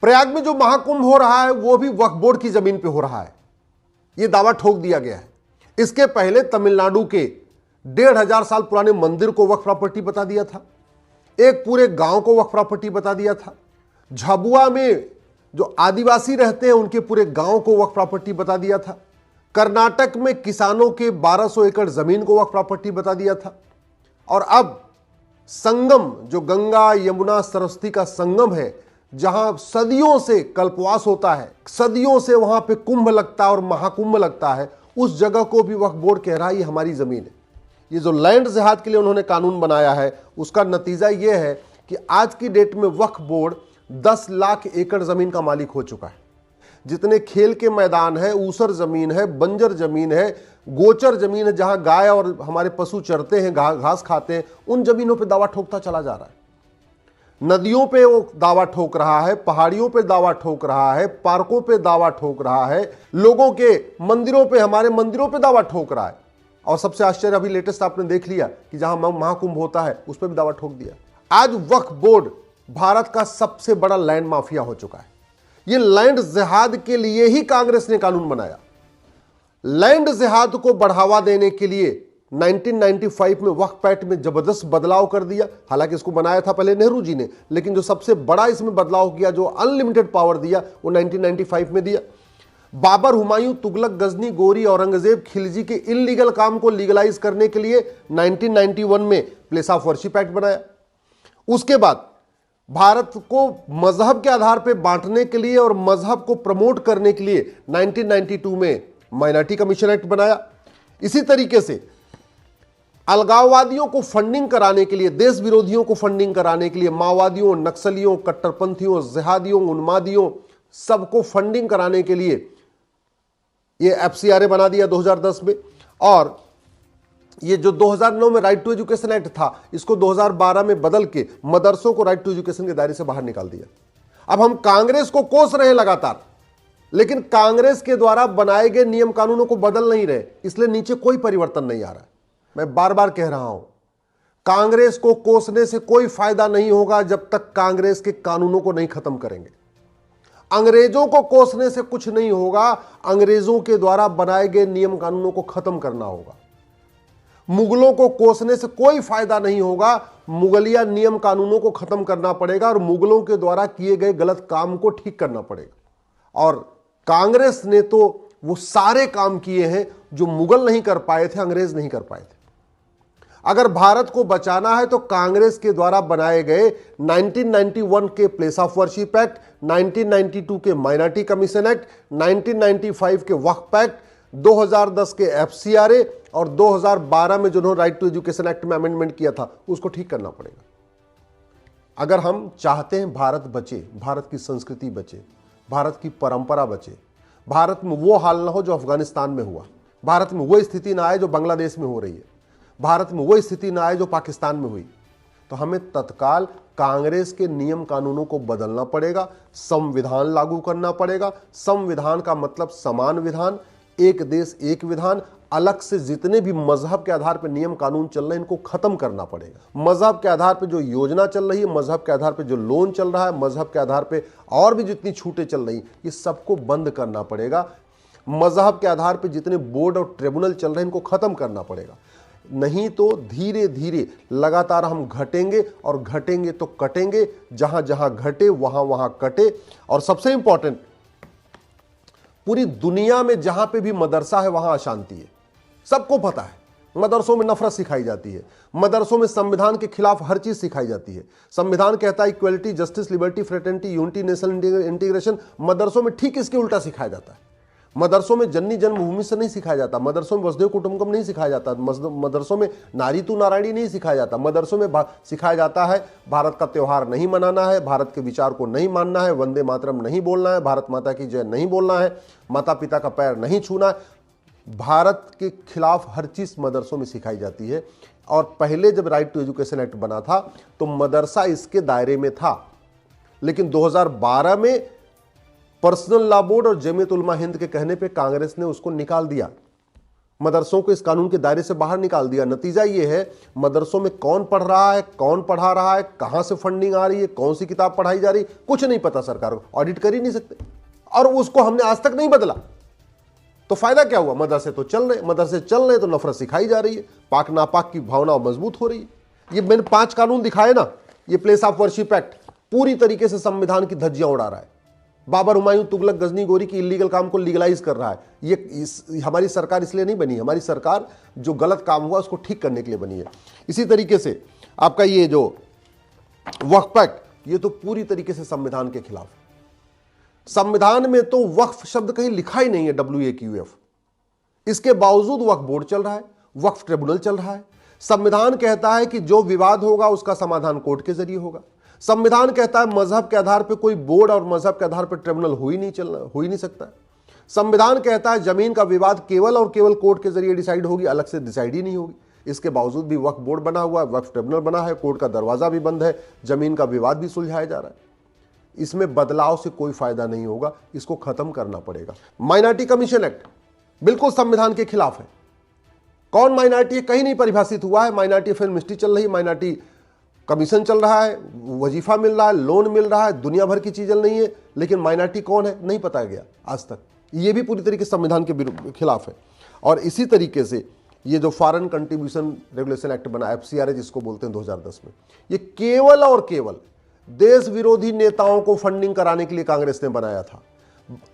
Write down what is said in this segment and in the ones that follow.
प्रयाग में जो महाकुंभ हो रहा है वो भी वक्फ बोर्ड की जमीन पे हो रहा है, यह दावा ठोक दिया गया है। इसके पहले तमिलनाडु के 1500 साल पुराने मंदिर को वक्फ प्रॉपर्टी बता दिया था, एक पूरे गांव को वक्फ प्रॉपर्टी बता दिया था, झाबुआ में जो आदिवासी रहते हैं उनके पूरे गांव को वक्फ प्रॉपर्टी बता दिया था, कर्नाटक में किसानों के 1200 एकड़ जमीन को वक्फ प्रॉपर्टी बता दिया था। और अब संगम, जो गंगा यमुना सरस्वती का संगम है, जहां सदियों से कल्पवास होता है, सदियों से वहां पे कुंभ लगता है और महाकुंभ लगता है, उस जगह को भी वक्फ बोर्ड कह रहा है ये हमारी जमीन है। ये जो लैंड जिहाद के लिए उन्होंने कानून बनाया है, उसका नतीजा यह है कि आज की डेट में वक्फ बोर्ड 10 लाख एकड़ जमीन का मालिक हो चुका है। जितने खेल के मैदान है, ऊसर जमीन है, बंजर जमीन है, गोचर जमीन है, जहां गाय और हमारे पशु चरते हैं, घास खाते हैं, उन जमीनों पे दावा ठोकता चला जा रहा है। नदियों पे वो दावा ठोक रहा है, पहाड़ियों पे दावा ठोक रहा है, पार्कों पे दावा ठोक रहा है, लोगों के मंदिरों पे, हमारे मंदिरों पे दावा ठोक रहा है। और सबसे आश्चर्य अभी लेटेस्ट आपने देख लिया कि जहां महाकुंभ होता है उस पर भी दावा ठोक दिया। आज वक्फ बोर्ड भारत का सबसे बड़ा लैंड माफिया हो चुका है। यह लैंड जिहाद के लिए ही कांग्रेस ने कानून बनाया। लैंड जिहाद को बढ़ावा देने के लिए 1995 में वक्फ एक्ट में जबरदस्त बदलाव कर दिया। हालांकि इसको बनाया था पहले नेहरू जी ने, लेकिन जो सबसे बड़ा इसमें बदलाव किया, जो अनलिमिटेड पावर दिया, वो 1995 में दिया। बाबर, हुमायूं, तुगलक, गजनी, गोरी, औरंगजेब, खिलजी के इलीगल काम को लीगलाइज करने के लिए 1991 में प्लेस ऑफ वर्शिप एक्ट बनाया। उसके बाद भारत को मजहब के आधार पर बांटने के लिए और मजहब को प्रमोट करने के लिए 1992 में माइनॉरिटी कमीशन एक्ट बनाया। इसी तरीके से अलगाववादियों को फंडिंग कराने के लिए, देश विरोधियों को फंडिंग कराने के लिए, माओवादियों, नक्सलियों, कट्टरपंथियों, जिहादियों, उन्मादियों, सबको फंडिंग कराने के लिए ये एफसीआरए बना दिया 2010 में। और ये जो 2009 में राइट टू एजुकेशन एक्ट था, इसको 2012 में बदल के मदरसों को राइट टू एजुकेशन के दायरे से बाहर निकाल दिया। अब हम कांग्रेस को कोस रहे लगातार, लेकिन कांग्रेस के द्वारा बनाए गए नियम कानूनों को बदल नहीं रहे, इसलिए नीचे कोई परिवर्तन नहीं आ रहा। मैं बार बार कह रहा हूं, कांग्रेस को कोसने से कोई फायदा नहीं होगा जब तक कांग्रेस के कानूनों को नहीं खत्म करेंगे। अंग्रेजों को कोसने से कुछ नहीं होगा, अंग्रेजों के द्वारा बनाए गए नियम कानूनों को खत्म करना होगा। मुगलों को कोसने से कोई फायदा नहीं होगा, मुगलिया नियम कानूनों को खत्म करना पड़ेगा और मुगलों के द्वारा किए गए गलत काम को ठीक करना पड़ेगा। और कांग्रेस ने तो वो सारे काम किए हैं जो मुगल नहीं कर पाए थे, अंग्रेज नहीं कर पाए थे। अगर भारत को बचाना है तो कांग्रेस के द्वारा बनाए गए 1991 के प्लेस ऑफ वर्शिप एक्ट, 1992 के माइनॉरिटी कमीशन एक्ट, 1995 के वक्फ एक्ट, 2010 के एफसीआरए और 2012 में जिन्होंने राइट टू एजुकेशन एक्ट में अमेंडमेंट किया था, उसको ठीक करना पड़ेगा। अगर हम चाहते हैं भारत बचे, भारत की संस्कृति बचे, भारत की परंपरा बचे, भारत में वो हाल ना हो जो अफगानिस्तान में हुआ, भारत में वो स्थिति ना आए जो बांग्लादेश में हो रही है, भारत में वो स्थिति ना आए जो पाकिस्तान में हुई, तो हमें तत्काल कांग्रेस के नियम कानूनों को बदलना पड़ेगा, संविधान लागू करना पड़ेगा। संविधान का मतलब समान विधान, एक देश एक विधान। अलग से जितने भी मजहब के आधार पर नियम कानून चल रहे हैं, इनको खत्म करना पड़ेगा। मजहब के आधार पर जो योजना चल रही है, मजहब के आधार पर जो लोन चल रहा है, मजहब के आधार पर और भी जितनी छूटें चल रही, ये सबको बंद करना पड़ेगा। मजहब के आधार पर जितने बोर्ड और ट्रिब्यूनल चल रहे हैं, इनको खत्म करना पड़ेगा। नहीं तो धीरे धीरे लगातार हम घटेंगे और घटेंगे तो कटेंगे, जहां जहां घटे वहां वहां कटे। और सबसे इंपॉर्टेंट, पूरी दुनिया में जहां पे भी मदरसा है वहां अशांति है, सबको पता है। मदरसों में नफरत सिखाई जाती है, मदरसों में संविधान के खिलाफ हर चीज सिखाई जाती है। संविधान कहता है equality, justice, liberty, fraternity, unity, national integration, मदरसों में ठीक इसके उल्टा सिखाया जाता है। मदरसों में जननी जन्मभूमि से नहीं सिखाया जाता, मदरसों में वसुधैव कुटुंबकम नहीं सिखाया जाता, मदरसों में नारी तू नारायणी नहीं सिखाया जाता। मदरसों में सिखाया जाता है भारत का त्यौहार नहीं मनाना है, भारत के विचार को नहीं मानना है, वंदे मातरम नहीं बोलना है, भारत माता की जय नहीं बोलना है, माता पिता का पैर नहीं छूना है। भारत के खिलाफ हर चीज मदरसों में सिखाई जाती है। और पहले जब राइट टू एजुकेशन एक्ट बना था तो मदरसा इसके दायरे में था, लेकिन 2012 में पर्सनल लॉ बोर्ड और जमीयत उलमा हिंद के कहने पे कांग्रेस ने उसको निकाल दिया। मदरसों को इस कानून के दायरे से बाहर निकाल दिया। नतीजा ये है, मदरसों में कौन पढ़ रहा है, कौन पढ़ा रहा है, कहां से फंडिंग आ रही है, कौन सी किताब पढ़ाई जा रही है, कुछ नहीं पता। सरकार को ऑडिट कर ही नहीं सकते, और उसको हमने आज तक नहीं बदला। तो फायदा क्या हुआ? मदरसे तो चल रहे, मदरसे चल रहे तो नफरत सिखाई जा रही है, पाक नापाक की भावना मजबूत हो रही है। ये मैंने 5 कानून दिखाए ना, ये प्लेस ऑफ वर्शिप एक्ट पूरी तरीके से संविधान की धज्जियां उड़ा रहा है। बाबर, हुमायूं, तुगलक, गजनी, गोरी की इलीगल काम को लीगलाइज कर रहा है। हमारी सरकार इसलिए नहीं बनी, हमारी सरकार जो गलत काम हुआ उसको ठीक करने के लिए बनी है। इसी तरीके से आपका ये जो वक्फ एक्ट, ये तो पूरी तरीके से संविधान के खिलाफ है। संविधान में तो वक्फ शब्द कहीं लिखा ही नहीं है, WAQF। इसके बावजूद वक्फ बोर्ड चल रहा है, वक्फ ट्रिब्यूनल चल रहा है। संविधान कहता है कि जो विवाद होगा उसका समाधान कोर्ट के जरिए होगा। संविधान कहता है मजहब के आधार पर कोई बोर्ड और मजहब के आधार पर ट्रिब्यूनल हो ही नहीं सकता। संविधान कहता है जमीन का विवाद केवल और केवल कोर्ट के जरिए डिसाइड होगी, अलग से डिसाइड ही नहीं होगी। इसके बावजूद भी वक्फ बोर्ड बना हुआ है, वक्फ ट्रिब्यूनल बना है, कोर्ट का दरवाजा भी बंद है, जमीन का विवाद भी सुलझाया जा रहा है। इसमें बदलाव से कोई फायदा नहीं होगा, इसको खत्म करना पड़ेगा। माइनॉरिटी कमीशन एक्ट बिल्कुल संविधान के खिलाफ है। कौन माइनॉरिटी कहीं नहीं परिभाषित हुआ है। माइनॉरिटी फिल्म मिनिस्ट्री चल रही है, माइनॉरिटी कमीशन चल रहा है, वजीफा मिल रहा है, लोन मिल रहा है, दुनिया भर की चीजें नहीं है, लेकिन माइनॉरिटी कौन है नहीं पता गया आज तक। ये भी पूरी तरीके से संविधान के खिलाफ है। और इसी तरीके से ये जो फॉरेन कंट्रीब्यूशन रेगुलेशन एक्ट बना, FCRA जिसको बोलते हैं 2010 में, ये केवल और केवल देश विरोधी नेताओं को फंडिंग कराने के लिए कांग्रेस ने बनाया था।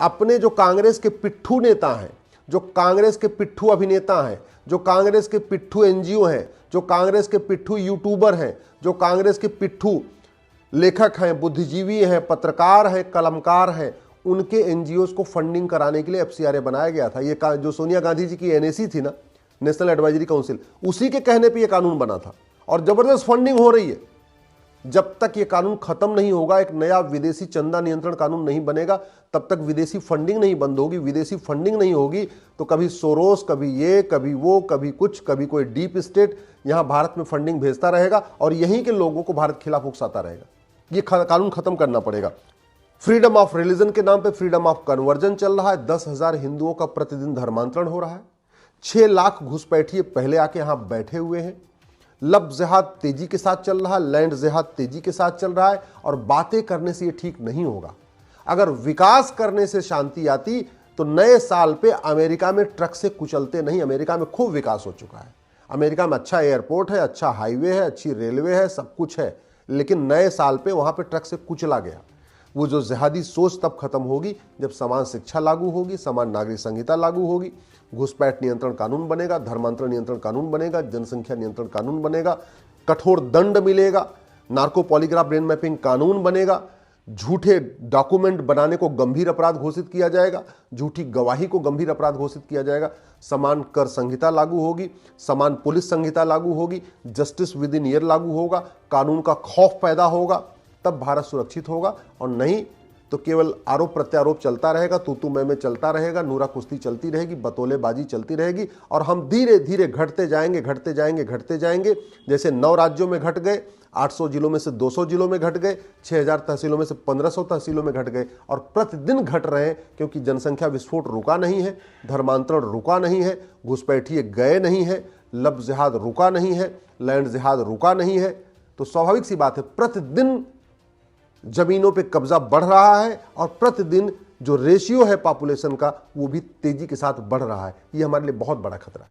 अपने जो कांग्रेस के पिट्ठू नेता हैं, जो कांग्रेस के पिट्ठू अभिनेता हैं, जो कांग्रेस के पिट्ठू NGO हैं, जो कांग्रेस के पिट्ठू यूट्यूबर हैं, जो कांग्रेस के पिट्ठू लेखक हैं, बुद्धिजीवी हैं, पत्रकार हैं, कलमकार हैं, उनके NGOs को फंडिंग कराने के लिए FCRA बनाया गया था। ये जो सोनिया गांधी जी की NAC थी ना, नेशनल एडवाइजरी काउंसिल, उसी के कहने पे ये कानून बना था। और जबरदस्त फंडिंग हो रही है। जब तक ये कानून खत्म नहीं होगा, एक नया विदेशी चंदा नियंत्रण कानून नहीं बनेगा, तब तक विदेशी फंडिंग नहीं बंद होगी। विदेशी फंडिंग नहीं होगी तो कभी सोरोस, कभी ये, कभी वो, कभी कुछ, कभी कोई डीप स्टेट यहां भारत में फंडिंग भेजता रहेगा और यहीं के लोगों को भारत के खिलाफ उकसाता रहेगा। ये कानून खत्म करना पड़ेगा। फ्रीडम ऑफ रिलीजन के नाम पे फ्रीडम ऑफ कन्वर्जन चल रहा है। 10,000 हिंदुओं का प्रतिदिन धर्मांतरण हो रहा है। 6 लाख घुसपैठिए पहले आके यहां बैठे हुए हैं। लब जिहाद तेजी के साथ चल रहा है, लैंड जिहाद तेजी के साथ चल रहा है। और बातें करने से ये ठीक नहीं होगा। अगर विकास करने से शांति आती तो नए साल पे अमेरिका में ट्रक से कुचलते नहीं। अमेरिका में खूब विकास हो चुका है। अमेरिका में अच्छा एयरपोर्ट है, अच्छा हाईवे है, अच्छी रेलवे है, सब कुछ है, लेकिन नए साल पे वहां पे ट्रक से कुचला गया। वो जो जिहादी सोच तब खत्म होगी जब समान शिक्षा लागू होगी, समान नागरिक संहिता लागू होगी, घुसपैठ नियंत्रण कानून बनेगा, धर्मांतरण नियंत्रण कानून बनेगा, जनसंख्या नियंत्रण कानून बनेगा, कठोर दंड मिलेगा, नार्को पॉलीग्राफ ब्रेन मैपिंग कानून बनेगा, झूठे डॉक्यूमेंट बनाने को गंभीर अपराध घोषित किया जाएगा, झूठी गवाही को गंभीर अपराध घोषित किया जाएगा, समान कर संहिता लागू होगी, समान पुलिस संहिता लागू होगी, जस्टिस विद इन ईयर लागू होगा, कानून का खौफ पैदा होगा, तब भारत सुरक्षित होगा। और नहीं तो केवल आरोप प्रत्यारोप चलता रहेगा, तू मैं चलता रहेगा, नूरा कुश्ती चलती रहेगी, बतौलेबाजी चलती रहेगी और हम धीरे धीरे घटते जाएंगे, घटते जाएंगे, घटते जाएंगे। जैसे 9 राज्यों में घट गए, 800 जिलों में से 200 जिलों में घट गए, 6000 तहसीलों में से 1500 तहसीलों में घट गए और प्रतिदिन घट रहे हैं, क्योंकि जनसंख्या विस्फोट रुका नहीं है, धर्मांतरण रुका नहीं है, घुसपैठिए गए नहीं है, लब जिहाद रुका नहीं है, लैंड जिहाद रुका नहीं है। तो स्वाभाविक सी बात है, प्रतिदिन जमीनों पे कब्जा बढ़ रहा है और प्रतिदिन जो रेशियो है पॉपुलेशन का वो भी तेजी के साथ बढ़ रहा है। ये हमारे लिए बहुत बड़ा खतरा है।